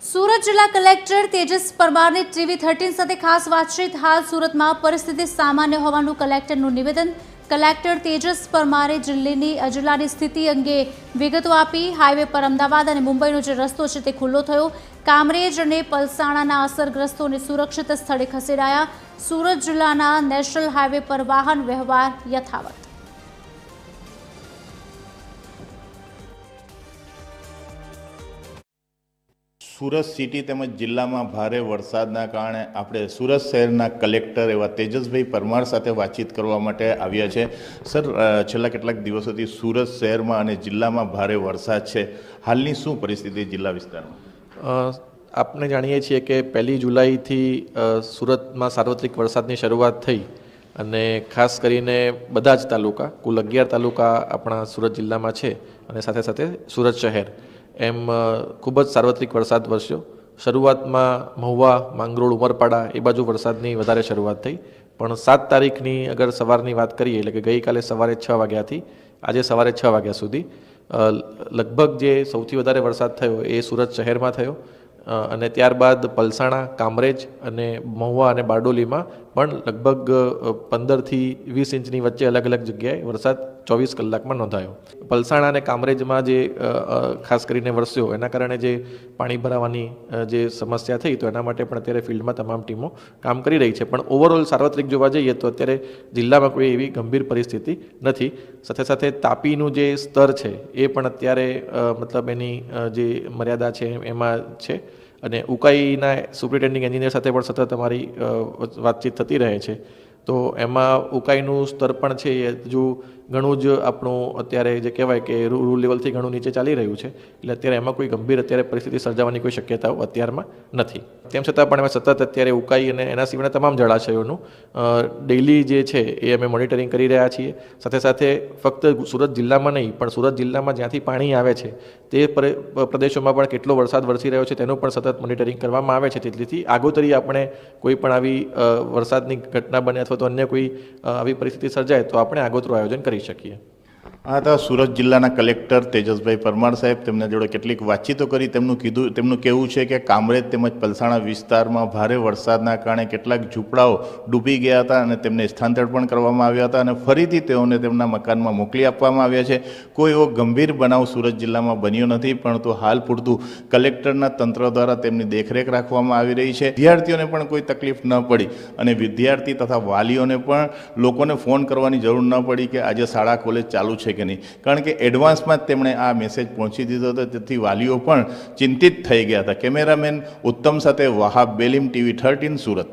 સુરત જિલ્લા collector Tejas પરમારની TV13 સાથે ખાસ વાતચીત। હાલ સુરતમાં પરિસ્થિતિ સામાન્ય હોવાનું કલેક્ટરનું નિવેદન। કલેક્ટર તેજસ પરમારે જિલ્લાની સ્થિતિ અંગે વિગતો આપી। હાઈવે પર અમદાવાદ અને મુંબઈનો જે રસ્તો છે તે ખુલ્લો થયો। કામરેજ અને પલસાણાના અસરગ્રસ્તોને સુરક્ષિત સ્થળે ખસેડાયા। સુરત જિલ્લાના નેશનલ હાઈવે પર વાહન વ્યવહાર યથાવત। સુરત સિટી તેમજ જિલ્લામાં ભારે વરસાદના કારણે આપણે સુરત શહેરના કલેક્ટર એવા તેજસભાઈ પરમાર સાથે વાતચીત કરવા માટે આવ્યા છે। સર, છેલ્લા કેટલાક દિવસોથી સુરત શહેરમાં અને જિલ્લામાં ભારે વરસાદ છે। હાલની શું પરિસ્થિતિ જિલ્લા વિસ્તારમાં? આપણે જાણીએ છીએ કે 1 જુલાઈથી સુરતમાં સાર્વત્રિક વરસાદની શરૂઆત થઈ અને ખાસ કરીને બધા જ તાલુકા, કુલ 11 તાલુકા આપણા સુરત જિલ્લામાં છે અને સાથે સાથે સુરત શહેર એમ ખૂબ જ સાર્વત્રિક વરસાદ વરસ્યો। શરૂઆતમાં મહુવા, માંગરોળ, ઉમરપાડા એ બાજુ વરસાદની વધારે શરૂઆત થઈ, પણ 7 તારીખની અગર સવારની વાત કરીએ એટલે કે ગઈકાલે સવારે 6 વાગ્યાથી આજે સવારે 6 વાગ્યા સુધી લગભગ જે સૌથી વધારે વરસાદ થયો એ સુરત શહેરમાં થયો અને ત્યારબાદ પલસાણા, કામરેજ અને મહુવા અને બારડોલીમાં પણ લગભગ 15થી 20 ઇંચની વચ્ચે અલગ અલગ જગ્યાએ વરસાદ 24 કલાકમાં નોંધાયો। પલસાણા અને કામરેજમાં જે ખાસ કરીને વરસ્યો એના કારણે જે પાણી ભરાવાની જે સમસ્યા થઈ તો એના માટે પણ અત્યારે ફિલ્ડમાં તમામ ટીમો કામ કરી રહી છે, પણ ઓવરઓલ સાર્વત્રિક જોવા જઈએ તો અત્યારે જિલ્લામાં કોઈ એવી ગંભીર પરિસ્થિતિ નથી। સાથે સાથે તાપીનું જે સ્તર છે એ પણ અત્યારે મતલબ એની જે મર્યાદા છે એમાં છે અને ઉકાઈના સુપ્રિન્ટેન્ડિંગ એન્જિનિયર સાથે પણ સતત અમારી વાતચીત થતી રહે છે। તો એમાં ઉકાઈનું સ્તર પણ છે એ હજુ ઘણું જ આપણું અત્યારે જે કહેવાય કે રૂલ લેવલથી ઘણું નીચે ચાલી રહ્યું છે, એટલે અત્યારે એમાં કોઈ ગંભીર અત્યારે પરિસ્થિતિ સર્જાવાની કોઈ શક્યતાઓ અત્યારમાં નથી। તેમ છતાં પણ અમે સતત અત્યારે ઉકાઈ અને એના સિવાયના તમામ જળાશયોનું ડેઇલી જે છે એ અમે મોનિટરિંગ કરી રહ્યા છીએ। સાથે સાથે ફક્ત સુરત જિલ્લામાં નહીં પણ સુરત જિલ્લામાં જ્યાંથી પાણી આવે છે તે પ્રદેશોમાં પણ કેટલો વરસાદ વરસી રહ્યો છે તેનું પણ સતત મોનિટરિંગ કરવામાં આવે છે, જેથી આગોતરી આપણે કોઈ પણ આવી વરસાદની ઘટના બને અથવા તો અન્ય કોઈ આવી પરિસ્થિતિ સર્જાય તો આપણે આગોતરું આયોજન કરી શકીએ। આ હતા સુરત જિલ્લાના કલેક્ટર તેજસભાઈ પરમાર સાહેબ। તેમના જોડે કેટલીક વાતચીતો કરી। તેમનું કહેવું છે કે કામરેજ તેમજ પલસાણા વિસ્તારમાં ભારે વરસાદના કારણે કેટલાક ઝૂંપડાઓ ડૂબી ગયા હતા અને તેમને સ્થળાંતર પણ કરવામાં આવ્યા હતા અને ફરીથી તેઓને તેમના મકાનમાં મોકલી આપવામાં આવ્યા છે। કોઈ એવો ગંભીર બનાવ સુરત જિલ્લામાં બન્યો નથી, પરંતુ હાલ પૂરતું કલેક્ટરના તંત્ર દ્વારા તેમની દેખરેખ રાખવામાં આવી રહી છે। વિદ્યાર્થીઓને પણ કોઈ તકલીફ ન પડી અને વિદ્યાર્થી તથા વાલીઓને પણ લોકોને ફોન કરવાની જરૂર ન પડી કે આજે શાળા કોલેજ ચાલુ છે કે નહીં, કારણ કે એડવાન્સમાં જ તેમણે આ મેસેજ પહોંચી દીધો હતો, તેથી વાલીઓ પણ ચિંતિત થઈ ગયા હતા। કેમેરામેન ઉત્તમ સાથે વહાબ બેલીમ, TV13 સુરત।